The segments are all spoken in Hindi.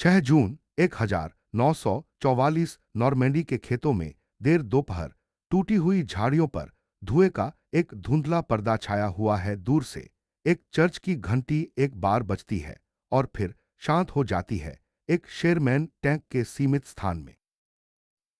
6 जून 1944 नॉर्मैंडी के खेतों में देर दोपहर टूटी हुई झाड़ियों पर धुएं का एक धुंधला पर्दा छाया हुआ है। दूर से एक चर्च की घंटी एक बार बजती है और फिर शांत हो जाती है, एक शेरमैन टैंक के सीमित स्थान में।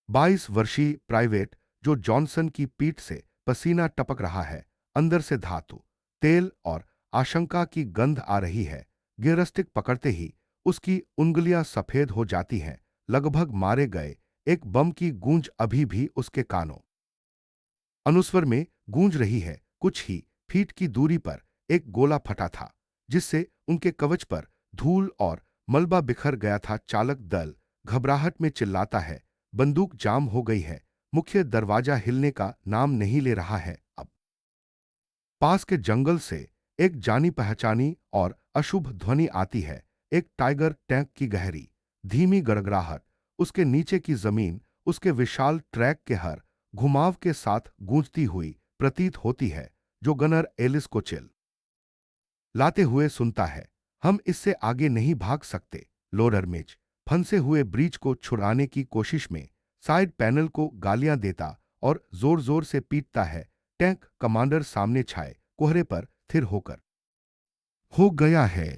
22 वर्षीय प्राइवेट जो जॉनसन की पीठ से पसीना टपक रहा है, अंदर से धातु, तेल और आशंका की गंध आ रही है। गियरस्टिक पकड़ते ही उसकी उंगलियां सफेद हो जाती हैं, लगभग मारे गए एक बम की गूंज अभी भी उसके कानों अनुस्वर में गूंज रही है। कुछ ही फीट की दूरी पर एक गोला फटा था, जिससे उनके कवच पर धूल और मलबा बिखर गया था। चालक दल घबराहट में चिल्लाता है, बंदूक जाम हो गई है। मुख्य दरवाजा हिलने का नाम नहीं ले रहा है। अब पास के जंगल से एक जानी पहचानी और अशुभ ध्वनि आती है, एक टाइगर टैंक की गहरी धीमी गड़गड़ाहट। उसके नीचे की जमीन उसके विशाल ट्रैक के हर घुमाव के साथ गूंजती हुई प्रतीत होती है, जो गनर एलिस को चिल लाते हुए सुनता है। हम इससे आगे नहीं भाग सकते। लोररमिच फंसे हुए ब्रीच को छुड़ाने की कोशिश में साइड पैनल को गालियां देता और जोर जोर से पीटता है। टैंक कमांडर सामने छाए कोहरे पर स्थिर होकर हो गया है।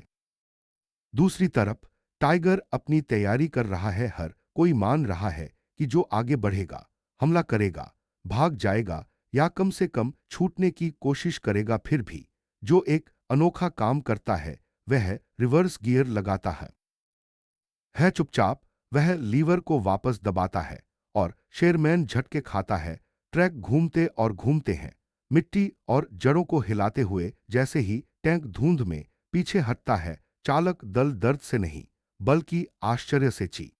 दूसरी तरफ टाइगर अपनी तैयारी कर रहा है। हर कोई मान रहा है कि जो आगे बढ़ेगा, हमला करेगा, भाग जाएगा या कम से कम छूटने की कोशिश करेगा। फिर भी जो एक अनोखा काम करता है वह रिवर्स गियर लगाता है चुपचाप। वह लीवर को वापस दबाता है और शेरमैन झटके खाता है। ट्रैक घूमते और घूमते हैं, मिट्टी और जड़ों को हिलाते हुए। जैसे ही टैंक धुंध में पीछे हटता है, चालक दल दर्द से नहीं बल्कि आश्चर्य से ची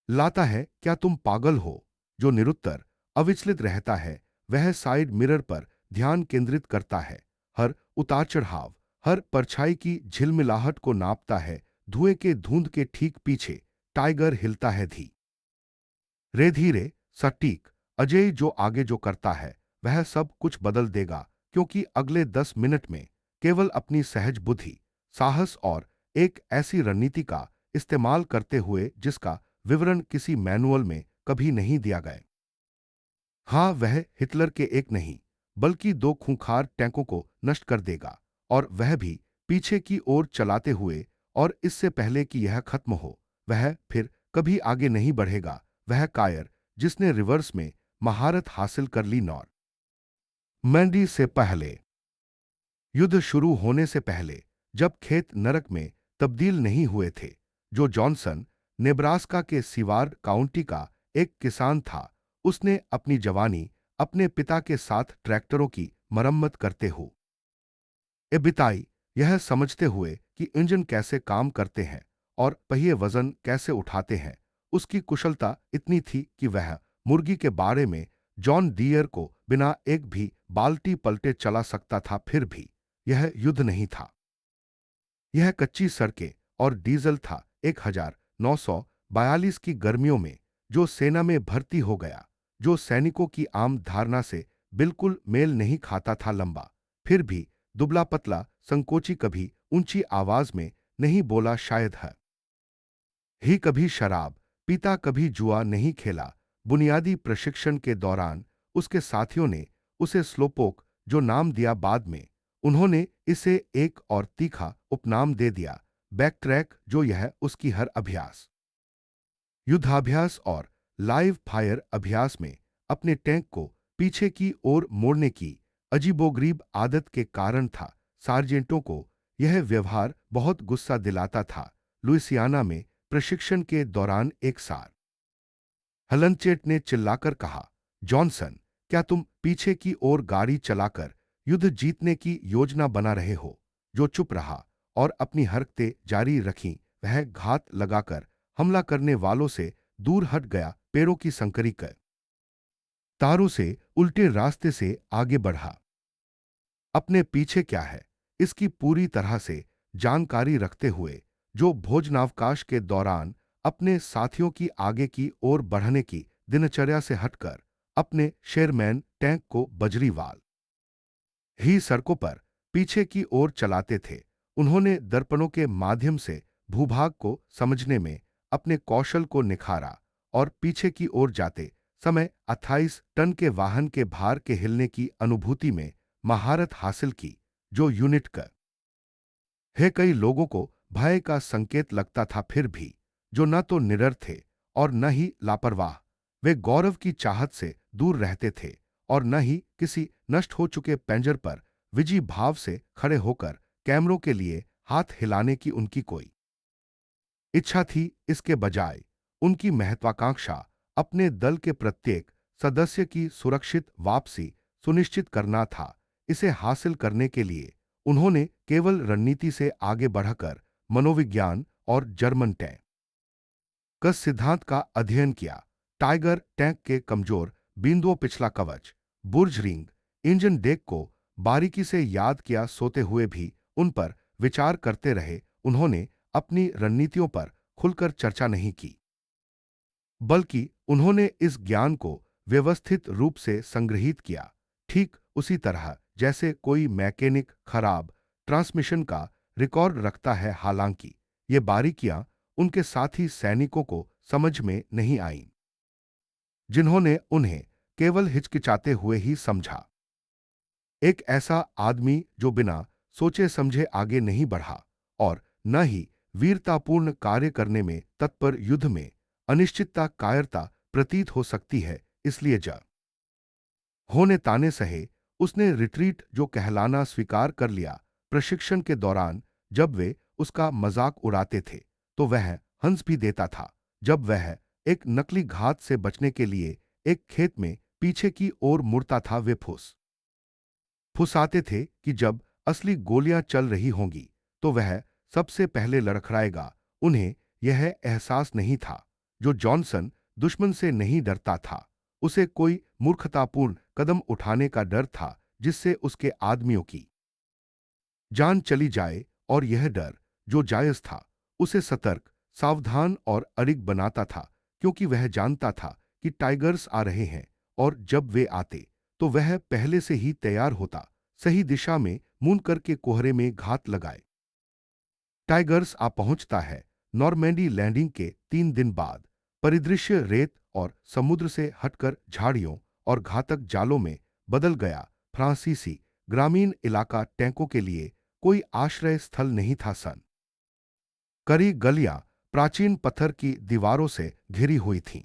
लाता है, क्या तुम पागल हो? जो निरुत्तर अविचलित रहता है, वह साइड मिरर पर ध्यान केंद्रित करता है, हर उतार चढ़ाव, हर परछाई की झिलमिलाहट को नापता है। धुएं के धुंध के ठीक पीछे टाइगर हिलता है धीरे धीरे, सटीक। अजय जो आगे जो करता है वह सब कुछ बदल देगा, क्योंकि अगले 10 मिनट में केवल अपनी सहज बुद्धि, साहस और एक ऐसी रणनीति का इस्तेमाल करते हुए जिसका विवरण किसी मैनुअल में कभी नहीं दिया गया। हाँ, वह हिटलर के एक नहीं बल्कि 2 खूंखार टैंकों को नष्ट कर देगा, और वह भी पीछे की ओर चलाते हुए। और इससे पहले कि यह खत्म हो, वह फिर कभी आगे नहीं बढ़ेगा। वह कायर जिसने रिवर्स में महारत हासिल कर ली नॉर्मैंडी से पहले, युद्ध शुरू होने से पहले, जब खेत नरक में तब्दील नहीं हुए थे। जो जॉनसन नेब्रास्का के सीवार्ड काउंटी का एक किसान था, उसने अपनी जवानी अपने पिता के साथ ट्रैक्टरों की मरम्मत करते हुए बिताई, यह समझते हुए कि इंजन कैसे काम करते हैं और पहिए वजन कैसे उठाते हैं। उसकी कुशलता इतनी थी कि वह मुर्गी के बारे में जॉन डियर को बिना एक भी बाल्टी पलटे चला सकता था। फिर भी यह युद्ध नहीं था, यह कच्ची सड़कें और डीजल था। 1942 की गर्मियों में जो सेना में भर्ती हो गया, जो सैनिकों की आम धारणा से बिल्कुल मेल नहीं खाता था, लंबा, फिर भी दुबला पतला, संकोची, कभी ऊंची आवाज में नहीं बोला, शायद है ही कभी शराब पीता, कभी जुआ नहीं खेला। बुनियादी प्रशिक्षण के दौरान उसके साथियों ने उसे स्लोपोक जो नाम दिया, बाद में उन्होंने इसे एक और तीखा उपनाम दे दिया, बैकट्रैक। जो यह उसकी हर अभ्यास, युद्धाभ्यास और लाइव फायर अभ्यास में अपने टैंक को पीछे की ओर मोड़ने की अजीबोगरीब आदत के कारण था। सार्जेंटों को यह व्यवहार बहुत गुस्सा दिलाता था। लुइसियाना में प्रशिक्षण के दौरान एक सार हलनचेट ने चिल्लाकर कहा, जॉनसन, क्या तुम पीछे की ओर गाड़ी चलाकर युद्ध जीतने की योजना बना रहे हो? जो चुप रहा और अपनी हरकतें जारी रखीं। वह घात लगाकर हमला करने वालों से दूर हट गया, पैरों की संकरी कर तारों से उल्टे रास्ते से आगे बढ़ा। अपने पीछे क्या है, इसकी पूरी तरह से जानकारी रखते हुए, जो भोजनावकाश के दौरान अपने साथियों की आगे की ओर बढ़ने की दिनचर्या से हटकर अपने शेरमैन टैंक को बजरीवाल ही सड़कों पर पीछे की ओर चलाते थे। उन्होंने दर्पणों के माध्यम से भूभाग को समझने में अपने कौशल को निखारा और पीछे की ओर जाते समय 28 टन के वाहन के भार के हिलने की अनुभूति में महारत हासिल की, जो यूनिट का है कई लोगों को भय का संकेत लगता था, फिर भी जो न तो निडर थे और न ही लापरवाह, वे गौरव की चाहत से दूर रहते थे और न ही किसी नष्ट हो चुके पेंजर पर विजयी भाव से खड़े होकर कैमरों के लिए हाथ हिलाने की उनकी कोई इच्छा थी। इसके बजाय उनकी महत्वाकांक्षा अपने दल के प्रत्येक सदस्य की सुरक्षित वापसी सुनिश्चित करना था। इसे हासिल करने के लिए उन्होंने केवल रणनीति से आगे बढ़कर मनोविज्ञान और जर्मन टैंक का सिद्धांत का अध्ययन किया। टाइगर टैंक के कमजोर बिंदुओं, पिछला कवच, बुर्ज रिंग, इंजन डेक को बारीकी से याद किया। सोते हुए भी उन पर विचार करते रहे। उन्होंने अपनी रणनीतियों पर खुलकर चर्चा नहीं की, बल्कि उन्होंने इस ज्ञान को व्यवस्थित रूप से संग्रहीत किया, ठीक उसी तरह जैसे कोई मैकेनिक खराब ट्रांसमिशन का रिकॉर्ड रखता है। हालांकि ये बारीकियां उनके साथी सैनिकों को समझ में नहीं आईं, जिन्होंने उन्हें केवल हिचकिचाते हुए ही समझा। एक ऐसा आदमी जो बिना सोचे समझे आगे नहीं बढ़ा और न ही वीरतापूर्ण कार्य करने में तत्पर, युद्ध में अनिश्चितता कायरता प्रतीत हो सकती है। इसलिए जब होने ताने सहे उसने रिट्रीट जो कहलाना स्वीकार कर लिया। प्रशिक्षण के दौरान जब वे उसका मजाक उड़ाते थे तो वह हंस भी देता था। जब वह एक नकली घात से बचने के लिए एक खेत में पीछे की ओर मुड़ता था, वे फुसाते थे कि जब असली गोलियां चल रही होंगी तो वह सबसे पहले लड़खड़ाएगा। उन्हें यह एहसास नहीं था जो जॉनसन दुश्मन से नहीं डरता था, उसे कोई मूर्खतापूर्ण कदम उठाने का डर था जिससे उसके आदमियों की जान चली जाए। और यह डर जो जायज था उसे सतर्क, सावधान और अडिग बनाता था, क्योंकि वह जानता था कि टाइगर्स आ रहे हैं और जब वे आते तो वह पहले से ही तैयार होता, सही दिशा में मूंद करके कोहरे में घात लगाए। टाइगर्स आ पहुंचता है। नॉर्मैंडी लैंडिंग के 3 दिन बाद परिदृश्य रेत और समुद्र से हटकर झाड़ियों और घातक जालों में बदल गया। फ्रांसीसी ग्रामीण इलाका टैंकों के लिए कोई आश्रय स्थल नहीं था। सन करी गलियां प्राचीन पत्थर की दीवारों से घिरी हुई थीं।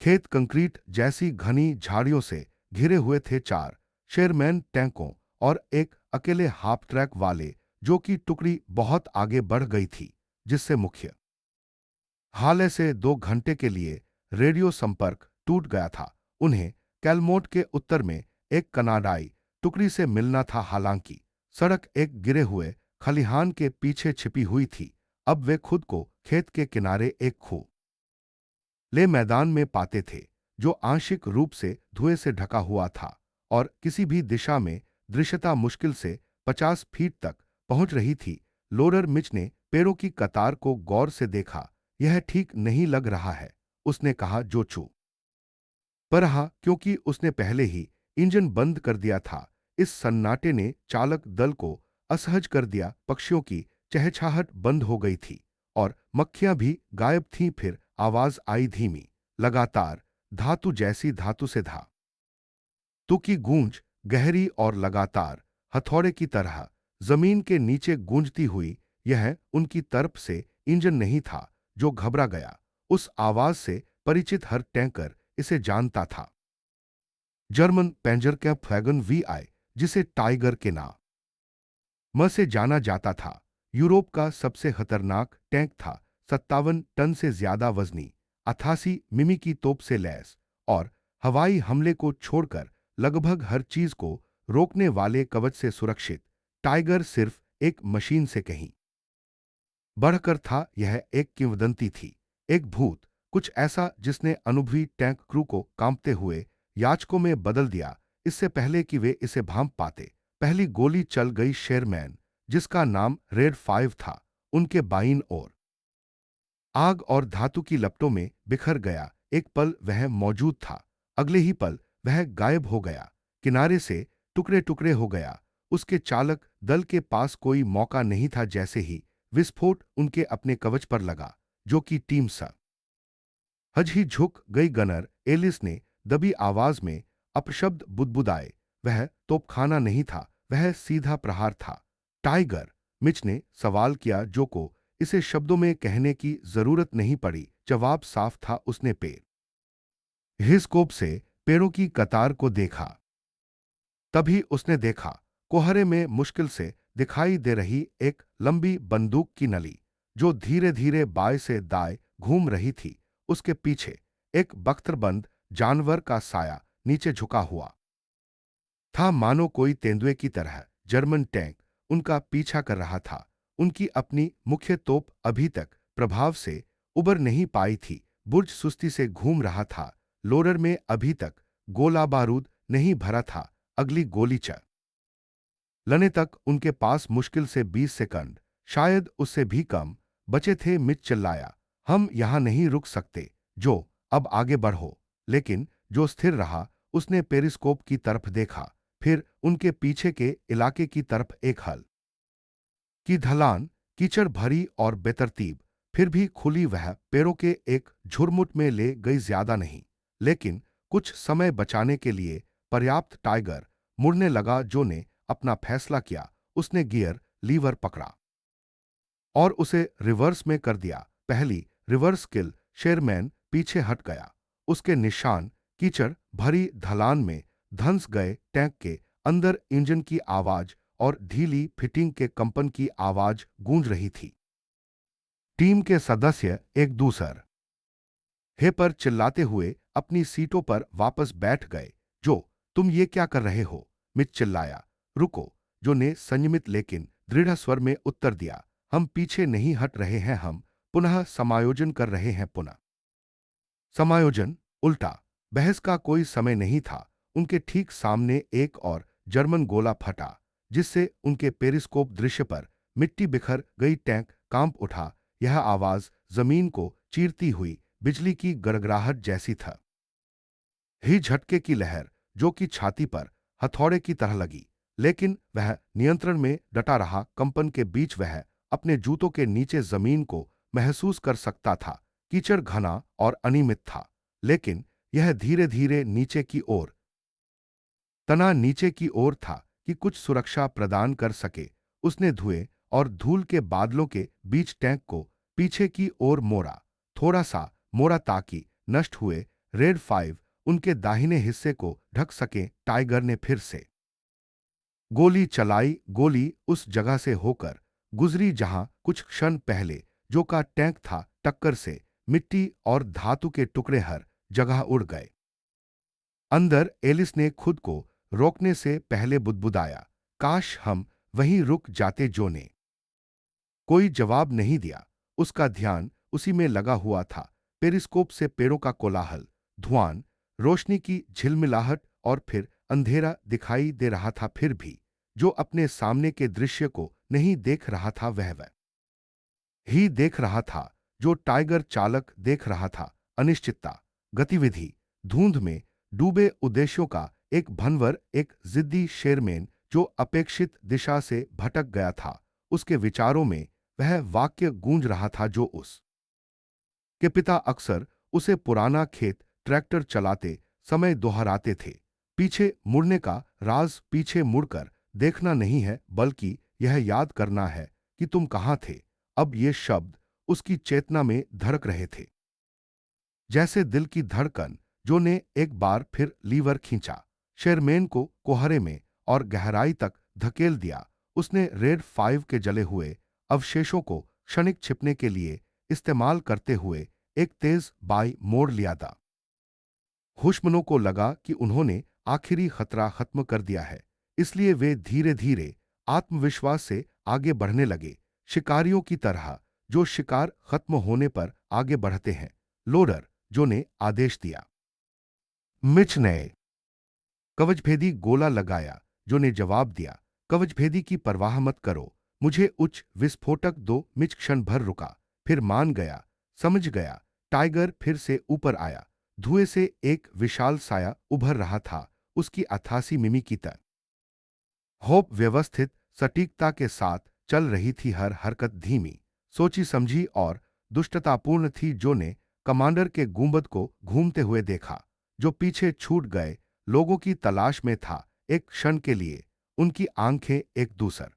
खेत कंक्रीट जैसी घनी झाड़ियों से घिरे हुए थे। 4 शेरमैन टैंकों और एक अकेले हाफ ट्रैक वाले जो की टुकड़ी बहुत आगे बढ़ गई थी, जिससे मुख्य हाले से 2 घंटे के लिए रेडियो संपर्क टूट गया था। उन्हें कैलमोट के उत्तर में एक कनाडाई टुकड़ी से मिलना था। हालांकि सड़क एक गिरे हुए खलिहान के पीछे छिपी हुई थी। अब वे खुद को खेत के किनारे एक ले मैदान में पाते थे जो आंशिक रूप से धुएं से ढका हुआ था और किसी भी दिशा में दृश्यता मुश्किल से 50 फीट तक पहुंच रही थी। लोरर मिच ने पेड़ों की कतार को गौर से देखा। यह ठीक नहीं लग रहा है, उसने कहा, जो चू पर रहा क्योंकि उसने पहले ही इंजन बंद कर दिया था। इस सन्नाटे ने चालक दल को असहज कर दिया। पक्षियों की चहचहाहट बंद हो गई थी और मक्खियां भी गायब थीं। फिर आवाज आई, धीमी, लगातार, धातु जैसी, धातु से तू की गूंज, गहरी और लगातार, हथौड़े की तरह जमीन के नीचे गूंजती हुई। यह उनकी तरफ से इंजन नहीं था जो घबरा गया। उस आवाज से परिचित हर टैंकर इसे जानता था। जर्मन पेंजर कैप वैगन वीआई, जिसे टाइगर के नाम से जाना जाता था, यूरोप का सबसे खतरनाक टैंक था। 57 टन से ज्यादा वजनी, 88 मिमी की तोप से लैस और हवाई हमले को छोड़कर लगभग हर चीज को रोकने वाले कवच से सुरक्षित। टाइगर सिर्फ एक मशीन से कहीं बढ़कर था। यह एक किंवदंती थी, एक भूत, कुछ ऐसा जिसने अनुभवी टैंक क्रू को कांपते हुए याचकों में बदल दिया। इससे पहले कि वे इसे भांप पाते, पहली गोली चल गई। शेरमैन, जिसका नाम रेड 5 था, उनके बाईं ओर आग और धातु की लपटों में बिखर गया। एक पल वह मौजूद था, अगले ही पल वह गायब हो गया, किनारे से टुकड़े टुकड़े हो गया। उसके चालक दल के पास कोई मौका नहीं था। जैसे ही विस्फोट उनके अपने कवच पर लगा, जो कि टीम सा हज ही झुक गई। गनर एलिस ने दबी आवाज में अपशब्द बुदबुदाए। वह तोपखाना नहीं था, वह सीधा प्रहार था। टाइगर, मिच ने सवाल किया, जो को इसे शब्दों में कहने की जरूरत नहीं पड़ी। जवाब साफ था। उसने हिस्कोप से पेड़ों की कतार को देखा। तभी उसने देखा कोहरे में मुश्किल से दिखाई दे रही एक लंबी बंदूक की नली, जो धीरे धीरे बाएं से दाएं घूम रही थी। उसके पीछे एक बख्तरबंद जानवर का साया नीचे झुका हुआ था, मानो कोई तेंदुए की तरह। जर्मन टैंक उनका पीछा कर रहा था। उनकी अपनी मुख्य तोप अभी तक प्रभाव से उबर नहीं पाई थी। बुर्ज सुस्ती से घूम रहा था। लोरर में अभी तक गोला बारूद नहीं भरा था। अगली गोली लने तक उनके पास मुश्किल से 20 सेकंड, शायद उससे भी कम, बचे थे। मिच चिल्लाया, हम यहां नहीं रुक सकते। जो, अब आगे बढ़ो। लेकिन जो स्थिर रहा। उसने पेरिस्कोप की तरफ देखा, फिर उनके पीछे के इलाके की तरफ। एक हल की ढलान, कीचड़ भरी और बेतरतीब, फिर भी खुली। वह पेड़ों के एक झुरमुट में ले गई, ज्यादा नहीं, लेकिन कुछ समय बचाने के लिए पर्याप्त। टाइगर मुड़ने लगा। जो ने अपना फैसला किया। उसने गियर लीवर पकड़ा और उसे रिवर्स में कर दिया। पहली रिवर्स किल, शेरमैन पीछे हट गया। उसके निशान कीचड़ भरी ढलान में धंस गए। टैंक के अंदर इंजन की आवाज और ढीली फिटिंग के कंपन की आवाज गूंज रही थी। टीम के सदस्य एक दूसर हे पर चिल्लाते हुए अपनी सीटों पर वापस बैठ गए। जो, तुम ये क्या कर रहे हो? मिच चिल्लाया। रुको, जो ने संयमित लेकिन दृढ़ स्वर में उत्तर दिया। हम पीछे नहीं हट रहे हैं, हम पुनः समायोजन कर रहे हैं। पुनः समायोजन, उल्टा। बहस का कोई समय नहीं था। उनके ठीक सामने एक और जर्मन गोला फटा, जिससे उनके पेरिस्कोप दृश्य पर मिट्टी बिखर गई। टैंक कांप उठा। यह आवाज जमीन को चीरती हुई बिजली की गड़गड़ाहट जैसी था। ही झटके की लहर, जो कि छाती पर हथौड़े की तरह लगी, लेकिन वह नियंत्रण में डटा रहा। कंपन के बीच वह अपने जूतों के नीचे जमीन को महसूस कर सकता था। कीचड़ घना और अनियमित था, लेकिन यह धीरे धीरे नीचे की ओर तना नीचे की ओर था कि कुछ सुरक्षा प्रदान कर सके। उसने धुएं और धूल के बादलों के बीच टैंक को पीछे की ओर मोड़ा, थोड़ा सा मोड़ा, ताकि नष्ट हुए रेड 5 उनके दाहिने हिस्से को ढक सके। टाइगर ने फिर से गोली चलाई। गोली उस जगह से होकर गुजरी जहां कुछ क्षण पहले जो का टैंक था। टक्कर से मिट्टी और धातु के टुकड़े हर जगह उड़ गए। अंदर एलिस ने खुद को रोकने से पहले बुदबुदाया, काश हम वहीं रुक जाते। जो ने कोई जवाब नहीं दिया। उसका ध्यान उसी में लगा हुआ था। पेरिस्कोप से पेड़ों का कोलाहल, धुआं, रोशनी की झिलमिलाहट और फिर अंधेरा दिखाई दे रहा था। फिर भी जो अपने सामने के दृश्य को नहीं देख रहा था, वह ही देख रहा था जो टाइगर चालक देख रहा था। अनिश्चितता, गतिविधि, धुंध में डूबे उद्देश्यों का एक भनवर। एक जिद्दी शेरमैन जो अपेक्षित दिशा से भटक गया था। उसके विचारों में वह वाक्य गूंज रहा था जो उस के पिता अक्सर उसे पुराना खेत ट्रैक्टर चलाते समय दोहराते थे। पीछे मुड़ने का राज पीछे मुड़कर देखना नहीं है, बल्कि यह याद करना है कि तुम कहां थे। अब ये शब्द उसकी चेतना में धड़क रहे थे, जैसे दिल की धड़कन। जो ने एक बार फिर लीवर खींचा, शेरमैन को कोहरे में और गहराई तक धकेल दिया। उसने रेड 5 के जले हुए अवशेषों को क्षणिक छिपने के लिए इस्तेमाल करते हुए एक तेज बाई मोड़ लिया था। दुश्मनों को लगा कि उन्होंने आखिरी खतरा खत्म कर दिया है, इसलिए वे धीरे धीरे आत्मविश्वास से आगे बढ़ने लगे, शिकारियों की तरह जो शिकार खत्म होने पर आगे बढ़ते हैं। लोडर, जो ने आदेश दिया। मिच ने कवचभेदी गोला लगाया। जो ने जवाब दिया, कवचभेदी की परवाह मत करो, मुझे उच्च विस्फोटक दो। मिच क्षण भर रुका, फिर मान गया, समझ गया। टाइगर फिर से ऊपर आया। धुएं से एक विशाल साया उभर रहा था, उसकी अथासी मिमी की तरह। होप व्यवस्थित सटीकता के साथ चल रही थी, हर हरकत धीमी, सोची समझी और दुष्टतापूर्ण थी। जो ने कमांडर के गुंबद को घूमते हुए देखा, जो पीछे छूट गए लोगों की तलाश में था। एक क्षण के लिए उनकी आंखें एक दूसर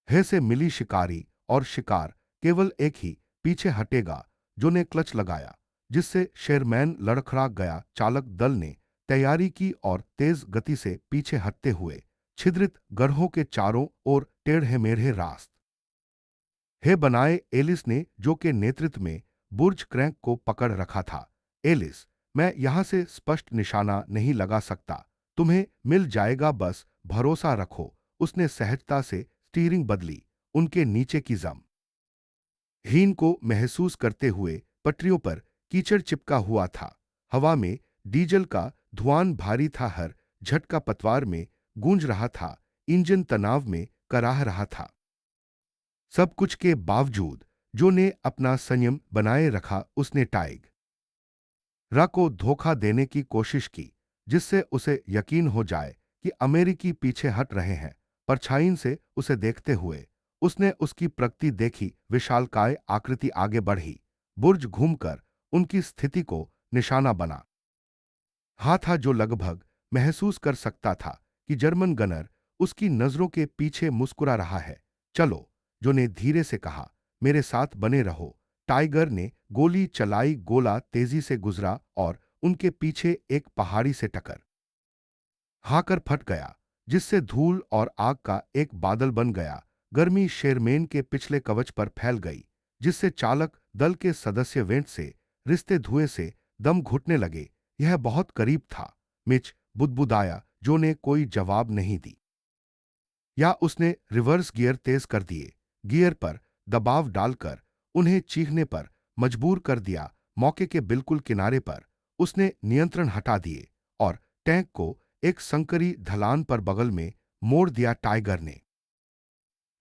है से मिली। शिकारी और शिकार केवल एक ही पीछे हटेगा। जो ने क्लच लगाया, जिससे शेरमैन लड़खड़ा गया। चालक दल ने तैयारी की और तेज गति से पीछे हटते हुए छिद्रित गढ़ों के चारों ओर टेढ़े मेढ़े रास्त हे बनाए। एलिस ने, जो के नेतृत्व में बुर्ज क्रैंक को पकड़ रखा था। एलिस, मैं यहां से स्पष्ट निशाना नहीं लगा सकता, तुम्हें मिल जाएगा, बस भरोसा रखो। उसने सहजता से स्टीयरिंग बदली, उनके नीचे की जम हीन को महसूस करते हुए। पटरियों पर कीचड़ चिपका हुआ था, हवा में डीजल का धुआं भारी था, हर झटका पतवार में गूंज रहा था, इंजन तनाव में कराह रहा था। सब कुछ के बावजूद जो ने अपना संयम बनाए रखा। उसने टाइग रा को धोखा देने की कोशिश की, जिससे उसे यकीन हो जाए कि अमेरिकी पीछे हट रहे हैं। परछाई से उसे देखते हुए उसने उसकी प्रगति देखी। विशालकाय आकृति आगे बढ़ी, बुर्ज घूमकर उनकी स्थिति को निशाना बना था, जो लगभग महसूस कर सकता था कि जर्मन गनर उसकी नजरों के पीछे मुस्कुरा रहा है। चलो, जो ने धीरे से कहा, मेरे साथ बने रहो। टाइगर ने गोली चलाई, गोला तेजी से गुजरा और उनके पीछे एक पहाड़ी से टकर हाकर फट गया, जिससे धूल और आग का एक बादल बन गया। गर्मी शेरमेन के पिछले कवच पर फैल गई, जिससे चालक दल के सदस्य वेंट से रिश्ते धुएं से दम घुटने लगे। यह बहुत करीब था। मिच बुदबुदाया, जो ने कोई जवाब नहीं दी, या उसने रिवर्स गियर तेज कर दिए, गियर पर दबाव डालकर उन्हें चीखने पर मजबूर कर दिया। मौके के बिल्कुल किनारे पर उसने नियंत्रण हटा दिए और टैंक को एक संकरी ढलान पर बगल में मोड़ दिया। टाइगर ने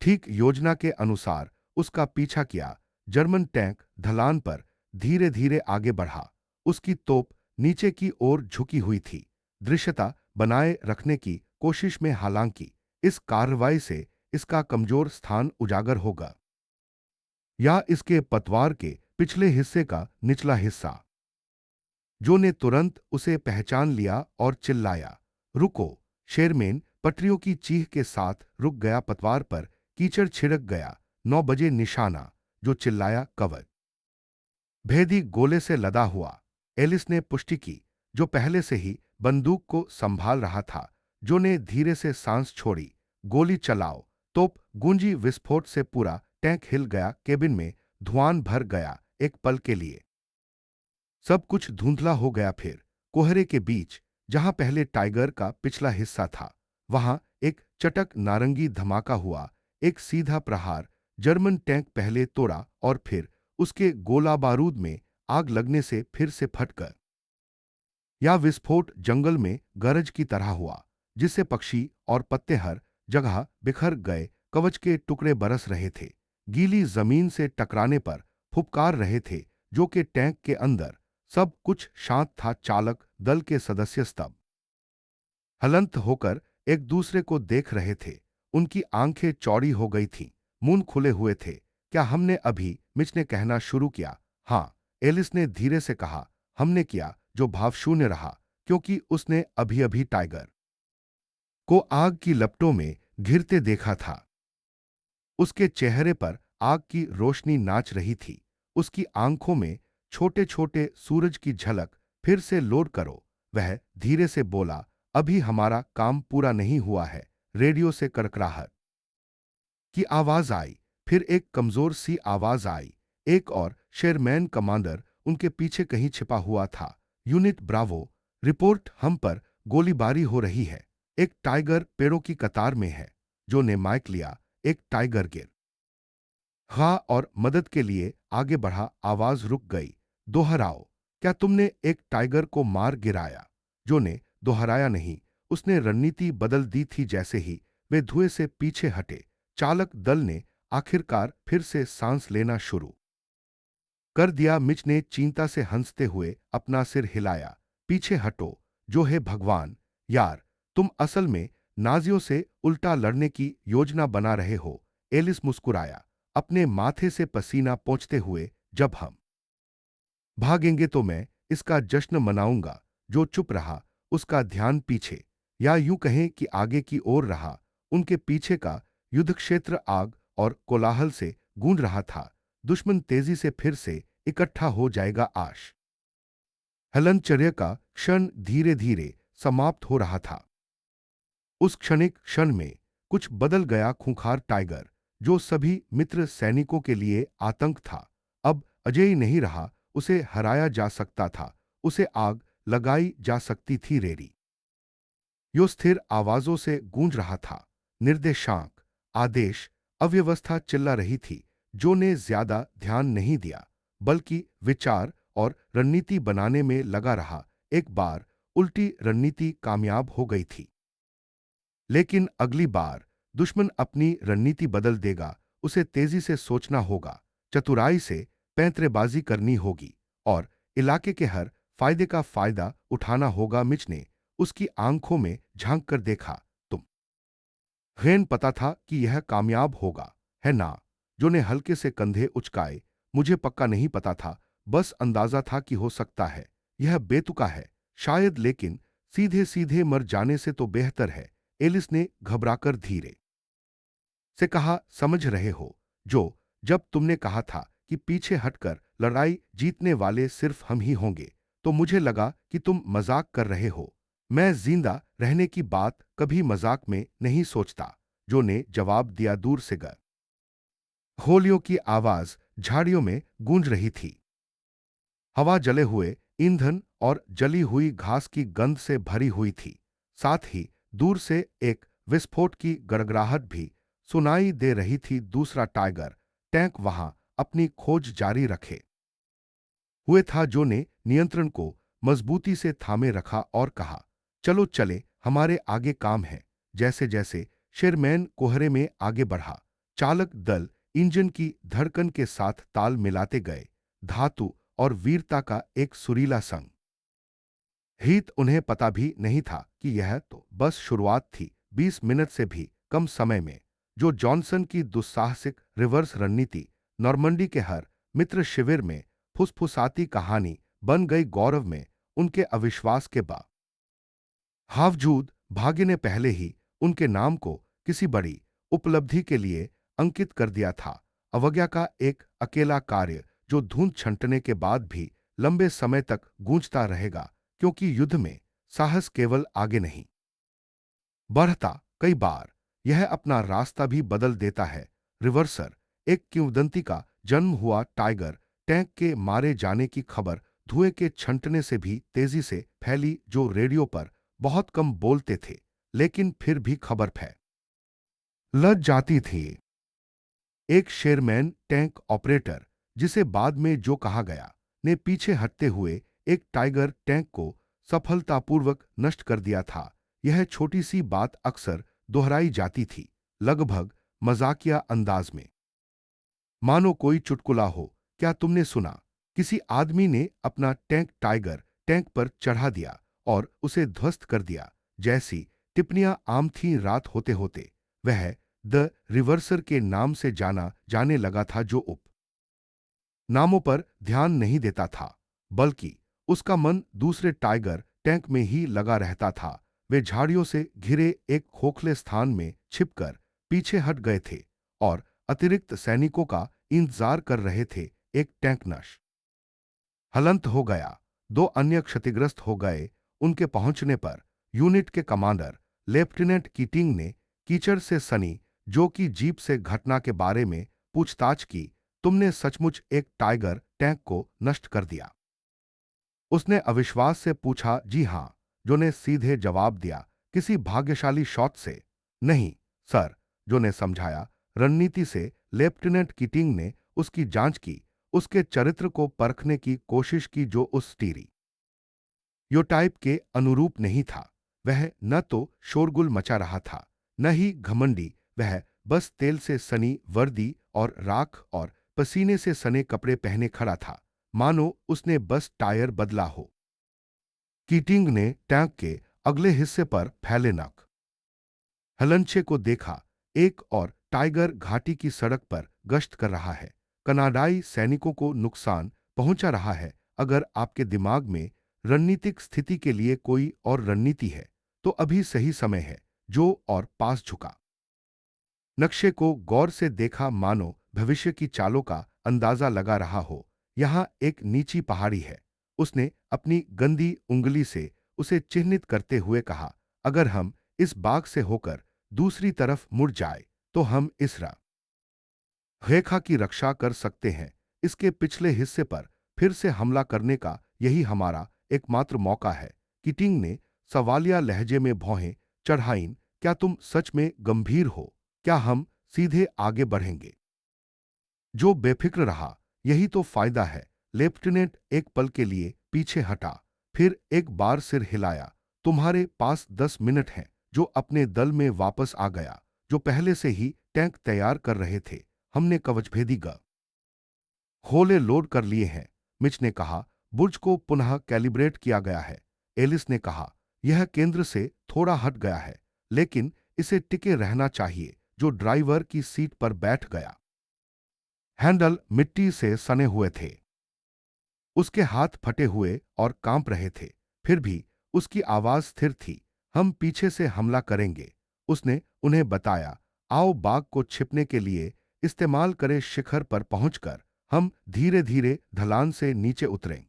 ठीक योजना के अनुसार उसका पीछा किया। जर्मन टैंक ढलान पर धीरे धीरे आगे बढ़ा, उसकी तोप नीचे की ओर झुकी हुई थी, दृश्यता बनाए रखने की कोशिश में। हालांकि इस कार्रवाई से इसका कमजोर स्थान उजागर होगा, या इसके पतवार के पिछले हिस्से का निचला हिस्सा। जो ने तुरंत उसे पहचान लिया और चिल्लाया, रुको! शेरमेन पटरियों की चीख के साथ रुक गया। पतवार पर कीचड़ छिड़क गया। 9 बजे निशाना। जो चिल्लाया, कवच भेदी गोले से लदा हुआ। एलिस ने पुष्टि की, जो पहले से ही बंदूक को संभाल रहा था। जो ने धीरे से सांस छोड़ी, गोली चलाओ। तोप गूंजी, विस्फोट से पूरा टैंक हिल गया, केबिन में धुआं भर गया। एक पल के लिए सब कुछ धुंधला हो गया। फिर कोहरे के बीच, जहां पहले टाइगर का पिछला हिस्सा था, वहां एक चटक नारंगी धमाका हुआ। एक सीधा प्रहार जर्मन टैंक पहले तोड़ा और फिर उसके गोला बारूद में आग लगने से फिर से फटकर या विस्फोट जंगल में गरज की तरह हुआ, जिससे पक्षी और पत्ते हर जगह बिखर गए। कवच के टुकड़े बरस रहे थे, गीली जमीन से टकराने पर फुफकार रहे थे। जो के टैंक के अंदर सब कुछ शांत था। चालक दल के सदस्य स्तब्ध हलंत होकर एक दूसरे को देख रहे थे। उनकी आंखें चौड़ी हो गई थीं, मुंह खुले हुए थे। क्या हमने अभी? मिच ने कहना शुरू किया। हाँ, एलिस ने धीरे से कहा, हमने किया। जो भावशून्य रहा, क्योंकि उसने अभी अभी टाइगर को आग की लपटों में घिरते देखा था। उसके चेहरे पर आग की रोशनी नाच रही थी, उसकी आंखों में छोटे छोटे सूरज की झलक। फिर से लोड करो, वह धीरे से बोला, अभी हमारा काम पूरा नहीं हुआ है। रेडियो से कड़कड़ाहट की आवाज आई, फिर एक कमजोर सी आवाज आई। एक और शेरमैन कमांडर उनके पीछे कहीं छिपा हुआ था। यूनिट ब्रावो, रिपोर्ट, हम पर गोलीबारी हो रही है। एक टाइगर पेड़ों की कतार में है। जो ने माइक लिया, एक टाइगर गिर हाँ और मदद के लिए आगे बढ़ा। आवाज रुक गई। दोहराओ, क्या तुमने एक टाइगर को मार गिराया? जो ने दोहराया नहीं, उसने रणनीति बदल दी थी। जैसे ही वे धुएं से पीछे हटे, चालक दल ने आखिरकार फिर से सांस लेना शुरू कर दिया। मिच ने चिंता से हंसते हुए अपना सिर हिलाया। पीछे हटो। जो है भगवान, यार, तुम असल में नाजियों से उल्टा लड़ने की योजना बना रहे हो। एलिस मुस्कुराया, अपने माथे से पसीना पोंछते हुए। जब हम भागेंगे तो मैं इसका जश्न मनाऊंगा। जो चुप रहा, उसका ध्यान पीछे, या यूं कहें कि आगे की ओर रहा। उनके पीछे का युद्ध क्षेत्र आग और कोलाहल से गूंज रहा था। दुश्मन तेजी से फिर से इकट्ठा हो जाएगा। आश हलनचर्य का क्षण धीरे धीरे समाप्त हो रहा था। उस क्षणिक क्षण में कुछ बदल गया। खूंखार टाइगर, जो सभी मित्र सैनिकों के लिए आतंक था, अब अजेय नहीं रहा। उसे हराया जा सकता था, उसे आग लगाई जा सकती थी। रेरी यो स्थिर आवाजों से गूंज रहा था। निर्देशांक, आदेश, अव्यवस्था चिल्ला रही थी। जो ने ज्यादा ध्यान नहीं दिया, बल्कि विचार और रणनीति बनाने में लगा रहा। एक बार उल्टी रणनीति कामयाब हो गई थी, लेकिन अगली बार दुश्मन अपनी रणनीति बदल देगा। उसे तेजी से सोचना होगा, चतुराई से पैंतरेबाजी करनी होगी और इलाके के हर फायदे का फायदा उठाना होगा। मिच ने उसकी आंखों में झांक कर देखा। तुम हेन पता था कि यह कामयाब होगा, है ना? जो ने हल्के से कंधे उचकाए। मुझे पक्का नहीं पता था, बस अंदाजा था कि हो सकता है यह बेतुका है, शायद, लेकिन सीधे सीधे मर जाने से तो बेहतर है। एलिस ने घबराकर धीरे से कहा, समझ रहे हो जो, जब तुमने कहा था कि पीछे हटकर लड़ाई जीतने वाले सिर्फ हम ही होंगे, तो मुझे लगा कि तुम मजाक कर रहे हो। मैं जिंदा रहने की बात कभी मजाक में नहीं सोचता, जो ने जवाब दिया। दूर से होलियों की आवाज झाड़ियों में गूंज रही थी। हवा जले हुए ईंधन और जली हुई घास की गंध से भरी हुई थी। साथ ही दूर से एक विस्फोट की गड़गड़ाहट भी सुनाई दे रही थी। दूसरा टाइगर टैंक वहां अपनी खोज जारी रखे हुए था। जो ने नियंत्रण को मजबूती से थामे रखा और कहा, चलो चले, हमारे आगे काम है। जैसे जैसे शेरमैन कोहरे में आगे बढ़ा, चालक दल इंजन की धड़कन के साथ ताल मिलाते गए। धातु और वीरता का एक सुरीला संग हित। उन्हें पता भी नहीं था कि यह तो बस शुरुआत थी। 20 मिनट से भी कम समय में जो जॉनसन की दुस्साहसिक रिवर्स रणनीति नॉर्मंडी के हर मित्र शिविर में फुसफुसाती कहानी बन गई। गौरव में उनके अविश्वास के बावजूद भाग्य ने पहले ही उनके नाम को किसी बड़ी उपलब्धि के लिए अंकित कर दिया था। अवज्ञा का एक अकेला कार्य जो धुंध छंटने के बाद भी लंबे समय तक गूंजता रहेगा, क्योंकि युद्ध में साहस केवल आगे नहीं बढ़ता, कई बार यह अपना रास्ता भी बदल देता है। रिवर्सर, एक किंवदंती का जन्म हुआ। टाइगर टैंक के मारे जाने की खबर धुएं के छंटने से भी तेजी से फैली। जो रेडियो पर बहुत कम बोलते थे, लेकिन फिर भी खबर फैल जाती थी। एक शेरमैन टैंक ऑपरेटर, जिसे बाद में जो कहा गया, ने पीछे हटते हुए एक टाइगर टैंक को सफलतापूर्वक नष्ट कर दिया था। यह छोटी सी बात अक्सर दोहराई जाती थी, लगभग मजाकिया अंदाज में, मानो कोई चुटकुला हो। क्या तुमने सुना? किसी आदमी ने अपना टैंक टाइगर टैंक पर चढ़ा दिया और उसे ध्वस्त कर दिया। जैसी टिप्पणियां आम थीं, रात होते होते वह द रिवर्सर के नाम से जाना जाने लगा था। जो उप नामों पर ध्यान नहीं देता था, बल्कि उसका मन दूसरे टाइगर टैंक में ही लगा रहता था। वे झाड़ियों से घिरे एक खोखले स्थान में छिपकर पीछे हट गए थे और अतिरिक्त सैनिकों का इंतजार कर रहे थे। एक टैंक नष्ट हलंत हो गया, दो अन्य क्षतिग्रस्त हो गए। उनके पहुंचने पर यूनिट के कमांडर लेफ्टिनेंट कीटिंग ने कीचड़ से सनी जो की जीप से घटना के बारे में पूछताछ की। तुमने सचमुच एक टाइगर टैंक को नष्ट कर दिया? उसने अविश्वास से पूछा। जी हां, जो ने सीधे जवाब दिया, किसी भाग्यशाली शॉट से नहीं, सर, जो ने समझाया। रणनीति से लेफ्टिनेंट कीटिंग ने उसकी जांच की, उसके चरित्र को परखने की कोशिश की, जो उस स्टीरी योटाइप के अनुरूप नहीं था। वह न तो शोरगुल मचा रहा था, न ही घमंडी। वह बस तेल से सनी वर्दी और राख और पसीने से सने कपड़े पहने खड़ा था, मानो उसने बस टायर बदला हो। कीटिंग ने टैंक के अगले हिस्से पर फैले नख हलनचे को देखा। एक और टाइगर घाटी की सड़क पर गश्त कर रहा है, कनाडाई सैनिकों को नुकसान पहुंचा रहा है। अगर आपके दिमाग में रणनीतिक स्थिति के लिए कोई और रणनीति है, तो अभी सही समय है। जो और पास झुका, नक्शे को गौर से देखा, मानो भविष्य की चालों का अंदाजा लगा रहा हो। यहां एक नीची पहाड़ी है। उसने अपनी गंदी उंगली से उसे चिन्हित करते हुए कहा, अगर हम इस बाग से होकर दूसरी तरफ मुड़ जाए, तो हम इस रेखा की रक्षा कर सकते हैं। इसके पिछले हिस्से पर फिर से हमला करने का यही हमारा एकमात्र मौका है। कीटिंग ने सवालिया लहजे में भौहें चढ़ाईं, क्या तुम सच में गंभीर हो? क्या हम सीधे आगे बढ़ेंगे? जो बेफिक्र रहा, यही तो फायदा है। लेफ्टिनेंट एक पल के लिए पीछे हटा, फिर एक बार सिर हिलाया। तुम्हारे पास 10 मिनट हैं। जो अपने दल में वापस आ गया, जो पहले से ही टैंक तैयार कर रहे थे। हमने कवचभेदी होले लोड कर लिए हैं, मिच ने कहा। बुर्ज को पुनः कैलिब्रेट किया गया है। एलिस ने कहा, यह केंद्र से थोड़ा हट गया है, लेकिन इसे टिके रहना चाहिए। जो ड्राइवर की सीट पर बैठ गया, हैंडल मिट्टी से सने हुए थे। उसके हाथ फटे हुए और कांप रहे थे, फिर भी उसकी आवाज स्थिर थी। हम पीछे से हमला करेंगे, उसने उन्हें बताया। आओ बाग को छिपने के लिए इस्तेमाल करें। शिखर पर पहुंचकर हम धीरे धीरे ढलान से नीचे उतरें।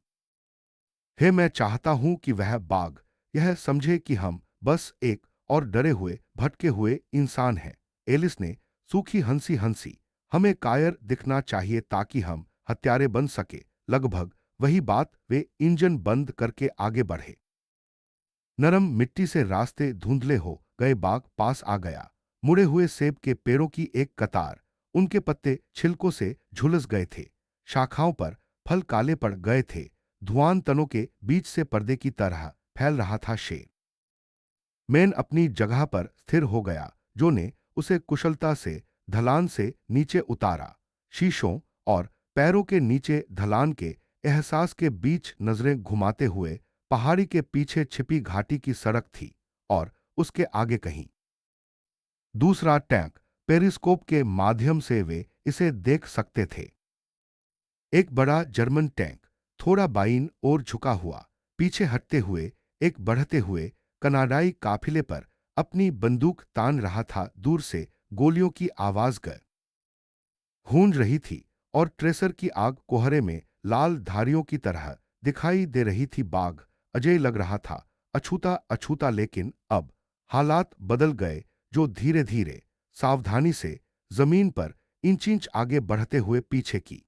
हे, मैं चाहता हूं कि वह बाघ यह समझे कि हम बस एक और डरे हुए भटके हुए इंसान हैं। एलिस ने सूखी हंसी हंसी। हमें कायर दिखना चाहिए ताकि हम हत्यारे बन सके। लगभग वही बात। वे इंजन बंद करके आगे बढ़े। नरम मिट्टी से रास्ते धुंधले हो गए। बाघ पास आ गया। मुड़े हुए सेब के पेड़ों की एक कतार। उनके पत्ते छिलकों से झुलस गए थे। शाखाओं पर फल काले पड़ गए थे। धुआं तनों के बीच से पर्दे की तरह फैल रहा था। शेर मैन अपनी जगह पर स्थिर हो गया। जो ने उसे कुशलता से ढलान से नीचे उतारा। शीशों और पैरों के नीचे ढलान के एहसास के बीच नजरें घुमाते हुए पहाड़ी के पीछे छिपी घाटी की सड़क थी, और उसके आगे कहीं दूसरा टैंक। पेरिस्कोप के माध्यम से वे इसे देख सकते थे। एक बड़ा जर्मन टैंक, थोड़ा बाईं ओर झुका हुआ, पीछे हटते हुए एक बढ़ते हुए कनाडाई काफिले पर अपनी बंदूक तान रहा था। दूर से गोलियों की आवाज गूंज रही थी, और ट्रेसर की आग कोहरे में लाल धारियों की तरह दिखाई दे रही थी। बाघ अजय लग रहा था, अछूता अछूता। लेकिन अब हालात बदल गए। जो धीरे धीरे सावधानी से जमीन पर इंच इंच आगे बढ़ते हुए पीछे की